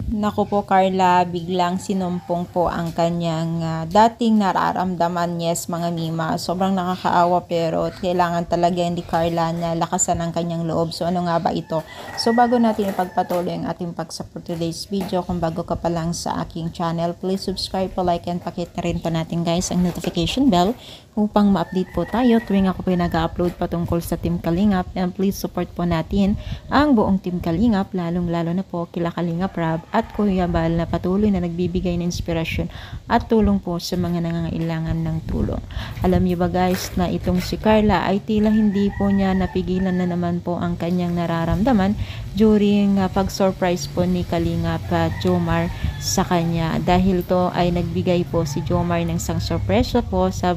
Naku po Carla, biglang sinumpong po ang kanyang dating nararamdaman. Yes mga Mima, sobrang nakakaawa pero kailangan talaga ni Carla na lakasan ang kanyang loob. So ano nga ba ito? So bago natin ipagpatuloy ang ating pag-support today's video, kung bago ka pa lang sa aking channel, please subscribe po, like and pakit na rin po natin guys ang notification bell upang ma-update po tayo tuwing ako po nag-upload patungkol sa Team Kalingap. And please support po natin ang buong Team Kalingap, lalong-lalo na po kila Kalingap Rab at Kuya Bal na patuloy na nagbibigay ng inspirasyon at tulong po sa mga nangangailangan ng tulong. Alam niyo ba guys na itong si Carla ay tila hindi po niya napigilan na naman po ang kanyang nararamdaman during pag-surprise po ni Kalingap Jomar sa kanya. Dahil to ay nagbigay po si Jomar ng isang sorpresa po sa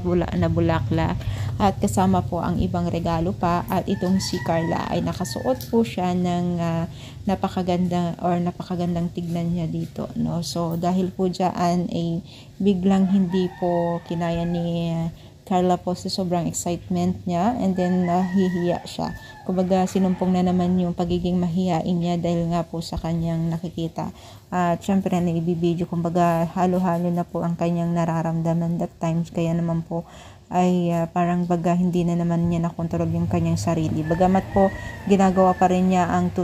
bulaklak at kasama po ang ibang regalo pa, at itong si Carla ay nakasuot po siya ng napakagandang tignan niya dito, no? So dahil po diyan ay biglang hindi po kinaya ni Carla po sa sobrang excitement niya, and then nahihiya siya. Kumbaga sinumpong na naman yung pagiging mahiyain niya dahil nga po sa kanyang nakikita. At syempre na ibibideo, kumbaga halo-halo na po ang kanyang nararamdaman that times, kaya naman po ay parang baga hindi na naman niya nakontrol yung kanyang sarili. Bagamat po ginagawa pa rin niya ang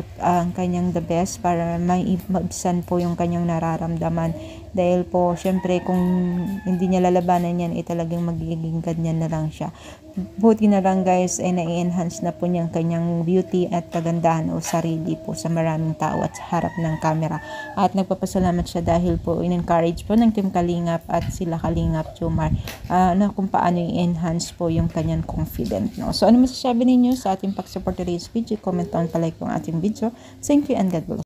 kanyang the best para maibsan po yung kanyang nararamdaman. Dahil po syempre kung hindi niya lalabanan yan, talagang magiging ganyan na lang siya. Buti na lang guys ay na-enhance na po niyang kanyang beauty at kagandahan o sarili po sa maraming tao at sa harap ng camera. At nagpapasalamat siya dahil po in-encourage po ng Team Kalingap at sila Kalingap Jomar na kung paano i-enhance po yung kanyang confident, no? So ano masasabi ninyo sa ating pag-support today's video? Comment down, palike po ang ating video. Thank you and God bless.